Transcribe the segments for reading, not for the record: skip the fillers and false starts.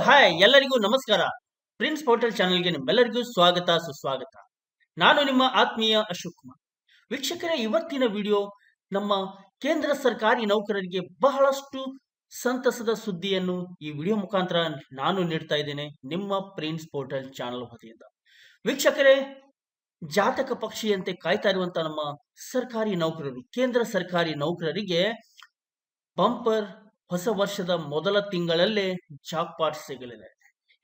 Hi ಎಲ್ಲರಿಗೂ ನಮಸ್ಕಾರ. Prince portal ಚಾನೆಲ್ಗೆ ನಿಮ್ಮೆಲ್ಲರಿಗೂ ಸ್ವಾಗತ ಸುಸ್ವಾಗತ. ನಾನು ನಿಮ್ಮ ಆತ್ಮೀಯ ಅಶೋಕ್ ಕುಮಾರ್. ವೀಕ್ಷಕರೇ, ಇವತ್ತಿನ ವಿಡಿಯೋ ನಮ್ಮ ಕೇಂದ್ರ ಸರ್ಕಾರಿ ನೌಕರರಿಗೆ ಬಹಳಷ್ಟು ಸಂತಸದ ಸುದ್ದಿಯನ್ನು ಈ ವಿಡಿಯೋ ಮುಖಾಂತರ ನಾನು ನೀಡ್ತಾ ಇದ್ದೇನೆ ನಿಮ್ಮ ಪ್ರಿನ್ಸ್ ಪೋರ್ಟಲ್ ಚಾನೆಲ್ ವತಿಯಿಂದ. ವೀಕ್ಷಕರೇ, ಜಾತಕ ಪಕ್ಷಿಯಂತೆ ಕಾಯ್ತಾ ಇರುವಂತಹ ನಮ್ಮ ಸರ್ಕಾರಿ ನೌಕರರು, ಕೇಂದ್ರ ಸರ್ಕಾರಿ ನೌಕರರಿಗೆ ಬಂಪರ್ ಹೊಸ ವರ್ಷದ ಮೊದಲ ತಿಂಗಳಲ್ಲೇ ಜಾಕ್ಪಾಟ್ ಸಿಗಲಿದೆ.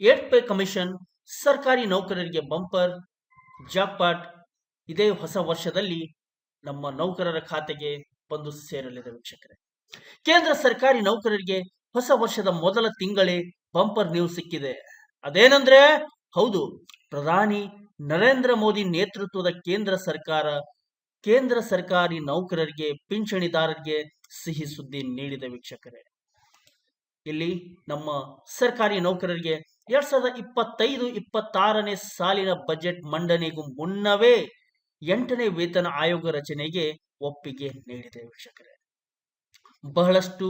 8th ಪೇ ಕಮಿಷನ್ ಸರ್ಕಾರಿ ನೌಕರರಿಗೆ ಬಂಪರ್ ಜಾಕ್ಪಾಟ್ ಇದೇ ಹೊಸ ವರ್ಷದಲ್ಲಿ ನಮ್ಮ ನೌಕರರ ಖಾತೆಗೆ ಬಂದು ಸೇರಲಿದೆ. ವೀಕ್ಷಕರೇ, ಕೇಂದ್ರ ಸರ್ಕಾರಿ ನೌಕರರಿಗೆ ಹೊಸ ವರ್ಷದ ಮೊದಲ ತಿಂಗಳೇ ಬಂಪರ್ ನ್ಯೂಸ್ ಸಿಕ್ಕಿದೆ. ಅದೇನಂದ್ರೆ, ಹೌದು, ಪ್ರಧಾನಿ ನರೇಂದ್ರ ಮೋದಿ ನೇತೃತ್ವದ ಕೇಂದ್ರ ಸರ್ಕಾರಿ ನೌಕರರಿಗೆ, ಪಿಂಚಣಿದಾರರಿಗೆ ಸಿಹಿ ಸುದ್ದಿ ನೀಡಿದೆ. ವೀಕ್ಷಕರೇ, ಇಲ್ಲಿ ನಮ್ಮ ಸರ್ಕಾರಿ ನೌಕರರಿಗೆ 2025-26ನೇ ಸಾಲಿನ ಬಜೆಟ್ ಮಂಡನೆಗೂ ಮುನ್ನವೇ 8ನೇ ವೇತನ ಆಯೋಗ ರಚನೆಗೆ ಒಪ್ಪಿಗೆ ನೀಡಿದೆ. ವೀಕ್ಷಕರೇ, ಬಹಳಷ್ಟು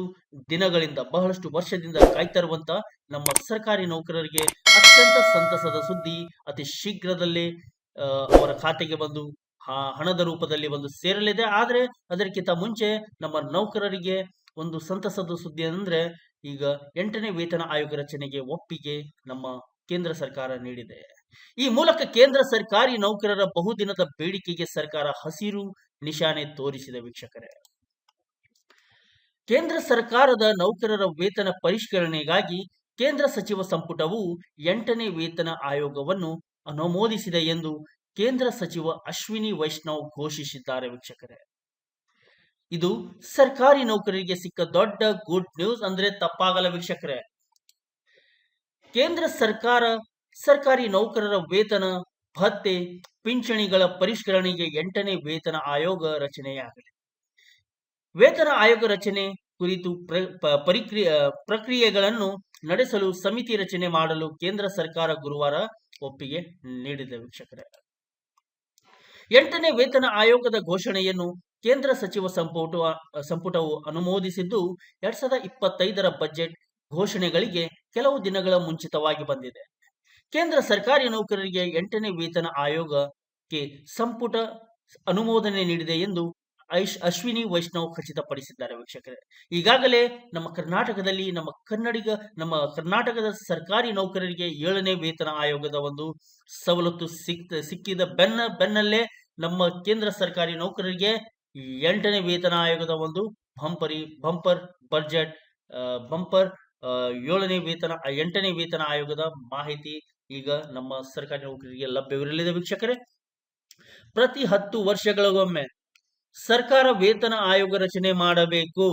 ವರ್ಷದಿಂದ ಕಾಯ್ತಾ ಇರುವಂತ ನಮ್ಮ ಸರ್ಕಾರಿ ನೌಕರರಿಗೆ ಅತ್ಯಂತ ಸಂತಸದ ಸುದ್ದಿ ಅತಿ ಶೀಘ್ರದಲ್ಲೇ ಅವರ ಖಾತೆಗೆ ಬಂದು ಹಣದ ರೂಪದಲ್ಲಿ ಬಂದು ಸೇರಲಿದೆ. ಆದ್ರೆ ಅದಕ್ಕಿಂತ ಮುಂಚೆ ನಮ್ಮ ನೌಕರರಿಗೆ ಒಂದು ಸಂತಸದ ಸುದ್ದಿ ಅಂದ್ರೆ, ಈಗ 8ನೇ ವೇತನ ಆಯೋಗ ರಚನೆಗೆ ಒಪ್ಪಿಗೆ ನಮ್ಮ ಕೇಂದ್ರ ಸರ್ಕಾರ ನೀಡಿದೆ. ಈ ಮೂಲಕ ಕೇಂದ್ರ ಸರ್ಕಾರಿ ನೌಕರರ ಬಹುದಿನದ ಬೇಡಿಕೆಗೆ ಸರ್ಕಾರ ಹಸಿರು ನಿಶಾನೆ ತೋರಿಸಿದೆ. ವೀಕ್ಷಕರೇ, ಕೇಂದ್ರ ಸರ್ಕಾರದ ನೌಕರರ ವೇತನ ಪರಿಷ್ಕರಣೆಗಾಗಿ ಕೇಂದ್ರ ಸಚಿವ ಸಂಪುಟವು 8ನೇ ವೇತನ ಆಯೋಗವನ್ನು ಅನುಮೋದಿಸಿದೆ ಎಂದು ಕೇಂದ್ರ ಸಚಿವ ಅಶ್ವಿನಿ ವೈಷ್ಣವ್ ಘೋಷಿಸಿದ್ದಾರೆ. ವೀಕ್ಷಕರೇ, ಇದು ಸರ್ಕಾರಿ ನೌಕರರಿಗೆ ಸಿಕ್ಕ ದೊಡ್ಡ ಗುಡ್ ನ್ಯೂಸ್ ಅಂದ್ರೆ ತಪ್ಪಾಗಲ್ಲ. ವೀಕ್ಷಕರೇ, ಕೇಂದ್ರ ಸರ್ಕಾರಿ ನೌಕರರ ವೇತನ, ಭತ್ಯೆ, ಪಿಂಚಣಿಗಳ ಪರಿಷ್ಕರಣೆಗೆ 8ನೇ ವೇತನ ಆಯೋಗ ರಚನೆಯಾಗಲಿದೆ. ವೇತನ ಆಯೋಗ ರಚನೆ ಕುರಿತು ಪ್ರಕ್ರಿಯೆಗಳನ್ನು ನಡೆಸಲು ಸಮಿತಿ ರಚನೆ ಮಾಡಲು ಕೇಂದ್ರ ಸರ್ಕಾರ ಗುರುವಾರ ಒಪ್ಪಿಗೆ ನೀಡಿದೆ. ವೀಕ್ಷಕರೇ, 8ನೇ ವೇತನ ಆಯೋಗದ ಘೋಷಣೆಯನ್ನು ಕೇಂದ್ರ ಸಚಿವ ಸಂಪುಟವು ಅನುಮೋದಿಸಿದ್ದು 2025ರ ಬಜೆಟ್ ಘೋಷಣೆಗಳಿಗೆ ಕೆಲವು ದಿನಗಳ ಮುಂಚಿತವಾಗಿ ಬಂದಿದೆ. ಕೇಂದ್ರ ಸರ್ಕಾರಿ ನೌಕರರಿಗೆ 8ನೇ ವೇತನ ಆಯೋಗಕ್ಕೆ ಸಂಪುಟ ಅನುಮೋದನೆ ನೀಡಿದೆ ಎಂದು ಅಶ್ವಿನಿ ವೈಷ್ಣವ್ ಖಚಿತಪಡಿಸಿದ್ದಾರೆ. ವೀಕ್ಷಕರೇ, ಈಗಾಗಲೇ ನಮ್ಮ ಕರ್ನಾಟಕದಲ್ಲಿ ನಮ್ಮ ಕರ್ನಾಟಕದ ಸರ್ಕಾರಿ ನೌಕರರಿಗೆ 7ನೇ ವೇತನ ಆಯೋಗದ ಒಂದು ಸವಲತ್ತು ಸಿಕ್ಕಿದ ಬೆನ್ನಲ್ಲೇ ನಮ್ಮ ಕೇಂದ್ರ ಸರ್ಕಾರಿ ನೌಕರರಿಗೆ 8ನೇ ವೇತನ ಆಯೋಗದ ಒಂದು ಬಂಪರ್ ಬಜೆಟ್ 8ನೇ ವೇತನ ಆಯೋಗದ ಮಾಹಿತಿ ಈಗ ನಮ್ಮ ಸರ್ಕಾರಿ ನೌಕರರಿಗೆ ಲಭ್ಯವಿರಲಿದೆ. ವೀಕ್ಷಕರೇ, ಪ್ರತಿ 10 ವರ್ಷಗಳಿಗೊಮ್ಮೆ ಸರ್ಕಾರ ವೇತನ ಆಯೋಗ ರಚನೆ ಮಾಡಬೇಕು.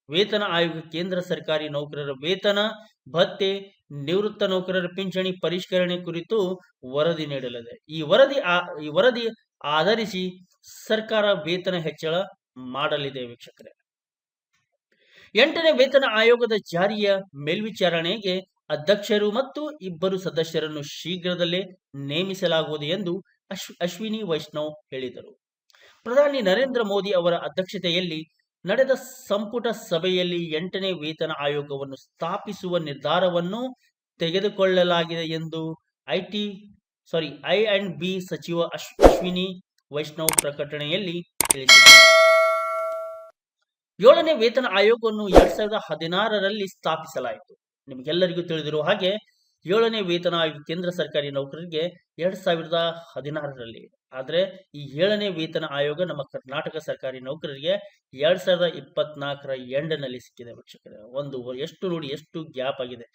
ವೇತನ ಆಯೋಗ ಕೇಂದ್ರ ಸರ್ಕಾರಿ ನೌಕರರ ವೇತನ, ಭತ್ಯೆ, ನಿವೃತ್ತ ನೌಕರರ ಪಿಂಚಣಿ ಪರಿಷ್ಕರಣೆ ಕುರಿತು ವರದಿ ನೀಡಲಿದೆ. ಈ ವರದಿ ಆಧರಿಸಿ ಸರ್ಕಾರ ವೇತನ ಹೆಚ್ಚಳ ಮಾಡಲಿದೆ. ವೀಕ್ಷಕರೇ, 8ನೇ ವೇತನ ಆಯೋಗದ ಜಾರಿಯ ಮೇಲ್ವಿಚಾರಣೆಗೆ ಅಧ್ಯಕ್ಷರು ಮತ್ತು 2 ಸದಸ್ಯರನ್ನು ಶೀಘ್ರದಲ್ಲೇ ನೇಮಿಸಲಾಗುವುದು ಎಂದು ಅಶ್ವಿನಿ ವೈಷ್ಣವ್ ಹೇಳಿದರು. ಪ್ರಧಾನಿ ನರೇಂದ್ರ ಮೋದಿ ಅವರ ಅಧ್ಯಕ್ಷತೆಯಲ್ಲಿ ನಡೆದ ಸಂಪುಟ ಸಭೆಯಲ್ಲಿ 8ನೇ ವೇತನ ಆಯೋಗವನ್ನು ಸ್ಥಾಪಿಸುವ ನಿರ್ಧಾರವನ್ನು ತೆಗೆದುಕೊಳ್ಳಲಾಗಿದೆ ಎಂದು ಐ&ಬಿ ಸಚಿವ ಅಶ್ವಿನಿ ವೈಷ್ಣವ್ ಪ್ರಕಟಣೆಯಲ್ಲಿ ತಿಳಿಸಿದ್ದಾರೆ. 7ನೇ ವೇತನ ಆಯೋಗವನ್ನು 2016ರಲ್ಲಿ ಸ್ಥಾಪಿಸಲಾಯಿತು. ನಿಮಗೆಲ್ಲರಿಗೂ ತಿಳಿದಿರುವ ಹಾಗೆ 7ನೇ ವೇತನ ಆಯೋಗ ಕೇಂದ್ರ ಸರ್ಕಾರಿ ನೌಕರರಿಗೆ 2016ರಲ್ಲಿ, ಆದ್ರೆ ಈ 7ನೇ ವೇತನ ಆಯೋಗ ನಮ್ಮ ಕರ್ನಾಟಕ ಸರ್ಕಾರಿ ನೌಕರರಿಗೆ 2024ರ ಎಂಡ್ನಲ್ಲಿ ಸಿಕ್ಕಿದೆ. ವೀಕ್ಷಕರೇ, ಎಷ್ಟು ಗ್ಯಾಪ್ ಆಗಿದೆ.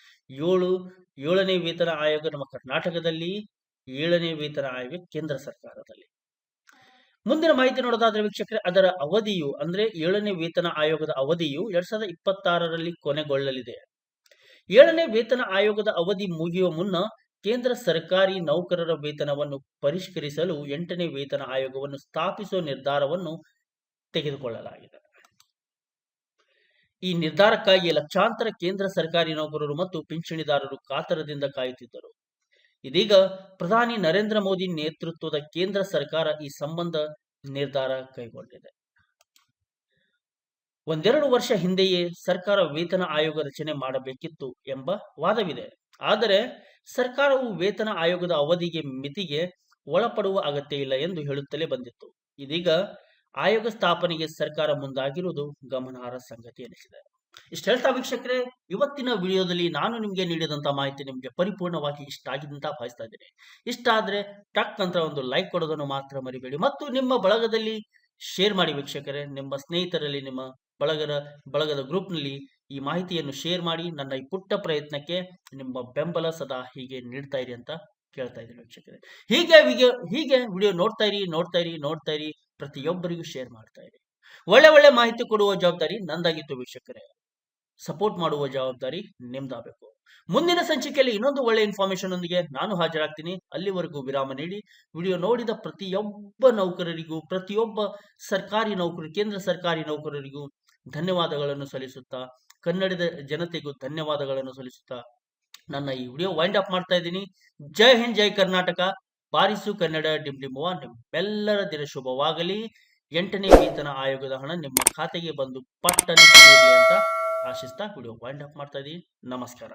7ನೇ ವೇತನ ಆಯೋಗ ನಮ್ಮ ಕರ್ನಾಟಕದಲ್ಲಿ, 7ನೇ ವೇತನ ಆಯೋಗ ಕೇಂದ್ರ ಸರ್ಕಾರದಲ್ಲಿ. ಮುಂದಿನ ಮಾಹಿತಿ ನೋಡೋದಾದ್ರೆ ವೀಕ್ಷಕರೇ, ಅದರ ಅವಧಿಯು ಅಂದ್ರೆ 7ನೇ ವೇತನ ಆಯೋಗದ ಅವಧಿಯು 2026ರಲ್ಲಿ ಕೊನೆಗೊಳ್ಳಲಿದೆ. 7ನೇ ವೇತನ ಆಯೋಗದ ಅವಧಿ ಮುಗಿಯುವ ಮುನ್ನ ಕೇಂದ್ರ ಸರ್ಕಾರಿ ನೌಕರರ ವೇತನವನ್ನು ಪರಿಷ್ಕರಿಸಲು 8ನೇ ವೇತನ ಆಯೋಗವನ್ನು ಸ್ಥಾಪಿಸುವ ನಿರ್ಧಾರವನ್ನು ತೆಗೆದುಕೊಳ್ಳಲಾಗಿದೆ. ಈ ನಿರ್ಧಾರಕ್ಕಾಗಿ ಲಕ್ಷಾಂತರ ಕೇಂದ್ರ ಸರ್ಕಾರಿ ನೌಕರರು ಮತ್ತು ಪಿಂಚಣಿದಾರರು ಕಾತರದಿಂದ ಕಾಯುತ್ತಿದ್ದರು. ಇದೀಗ ಪ್ರಧಾನಿ ನರೇಂದ್ರ ಮೋದಿ ನೇತೃತ್ವದ ಕೇಂದ್ರ ಸರ್ಕಾರ ಈ ಸಂಬಂಧ ನಿರ್ಧಾರ ಕೈಗೊಂಡಿದೆ. 1-2 ವರ್ಷ ಹಿಂದೆಯೇ ಸರ್ಕಾರ ವೇತನ ಆಯೋಗ ರಚನೆ ಮಾಡಬೇಕಿತ್ತು ಎಂಬ ವಾದವಿದೆ. ಆದರೆ ಸರ್ಕಾರವು ವೇತನ ಆಯೋಗದ ಅವಧಿಗೆ ಮಿತಿಗೆ ಒಳಪಡುವ ಅಗತ್ಯ ಇಲ್ಲ ಎಂದು ಹೇಳುತ್ತಲೇ ಬಂದಿತ್ತು. ಇದೀಗ ಆಯೋಗ ಸ್ಥಾಪನೆಗೆ ಸರ್ಕಾರ ಮುಂದಾಗಿರುವುದು ಗಮನಾರ್ಹ ಸಂಗತಿ ಎನಿಸಿದೆ. ಇಷ್ಟು ಹೇಳ್ತಾ ವೀಕ್ಷಕರೇ, ಇವತ್ತಿನ ವಿಡಿಯೋದಲ್ಲಿ ನಾನು ನಿಮಗೆ ನೀಡಿದಂತ ಮಾಹಿತಿ ನಿಮಗೆ ಪರಿಪೂರ್ಣವಾಗಿ ಇಷ್ಟ ಆಗಿದೆ ಅಂತ ಭಾವಿಸ್ತಾ ಇದ್ದೀನಿ. ಇಷ್ಟ ಆದ್ರೆ ಟಕ್ ಅಂತ ಒಂದು ಲೈಕ್ ಕೊಡೋದನ್ನು ಮಾತ್ರ ಮರಿಬೇಡಿ ಮತ್ತು ನಿಮ್ಮ ಬಳಗದಲ್ಲಿ ಶೇರ್ ಮಾಡಿ ವೀಕ್ಷಕರೇ. ನಿಮ್ಮ ಸ್ನೇಹಿತರಲ್ಲಿ, ನಿಮ್ಮ ಬಳಗದ ಗ್ರೂಪ್ನಲ್ಲಿ ಈ ಮಾಹಿತಿಯನ್ನು ಶೇರ್ ಮಾಡಿ. ನನ್ನ ಈ ಪುಟ್ಟ ಪ್ರಯತ್ನಕ್ಕೆ ನಿಮ್ಮ ಬೆಂಬಲ ಸದಾ ಹೀಗೆ ನೀಡ್ತಾ ಇರಿ ಅಂತ ಕೇಳ್ತಾ ಇದ್ದೀನಿ ವೀಕ್ಷಕರೇ. ಹೀಗೆ ವಿಡಿಯೋ ನೋಡ್ತಾ ಇರಿ. ಪ್ರತಿಯೊಬ್ಬರಿಗೂ ಶೇರ್ ಮಾಡ್ತಾ ಇರಿ. ಒಳ್ಳೆ ಮಾಹಿತಿ ಕೊಡುವ ಜವಾಬ್ದಾರಿ ನಂದಾಗಿತ್ತು ವೀಕ್ಷಕರೇ. ಸಪೋರ್ಟ್ ಮಾಡುವ ಜವಾಬ್ದಾರಿ ನಿಮ್ದಾಗಬೇಕು. ಮುಂದಿನ ಸಂಚಿಕೆಯಲ್ಲಿ ಇನ್ನೊಂದು ಒಳ್ಳೆ ಇನ್ಫಾರ್ಮೇಶನ್ ಒಂದಿಗೆ ನಾನು ಹಾಜರಾಗ್ತೀನಿ. ಅಲ್ಲಿವರೆಗೂ ವಿರಾಮ ನೀಡಿ. ವಿಡಿಯೋ ನೋಡಿದ ಪ್ರತಿಯೊಬ್ಬ ನೌಕರರಿಗೂ, ಪ್ರತಿಯೊಬ್ಬ ಕೇಂದ್ರ ಸರ್ಕಾರಿ ನೌಕರರಿಗೂ ಧನ್ಯವಾದಗಳನ್ನು ಸಲ್ಲಿಸುತ್ತಾ, ಕನ್ನಡದ ಜನತೆಗೂ ಧನ್ಯವಾದಗಳನ್ನು ಸಲ್ಲಿಸುತ್ತಾ ನನ್ನ ಈ ವಿಡಿಯೋ ವೈಂಡ್ ಅಪ್ ಮಾಡ್ತಾ ಇದ್ದೀನಿ. ಜೈ ಹಿಂದ್, ಜೈ ಕರ್ನಾಟಕ. ಬಾರಿಸು ಕನ್ನಡ, ಡಿಂಡಿಮುವ. ನಿಮ್ಮೆಲ್ಲರ ದಿನ ಶುಭವಾಗಲಿ. 8ನೇ ವೇತನ ಆಯೋಗದ ಹಣ ನಿಮ್ಮ ಖಾತೆಗೆ ಬಂದು ಪಟ್ಟನೆ ಸೇರಲಿ ಅಂತ ಆಶಿಸ್ತಾ ವಿಡಿಯೋ ವೈಂಡ್ ಅಪ್ ಮಾಡ್ತಾ ಇದ್ದೀನಿ. ನಮಸ್ಕಾರ.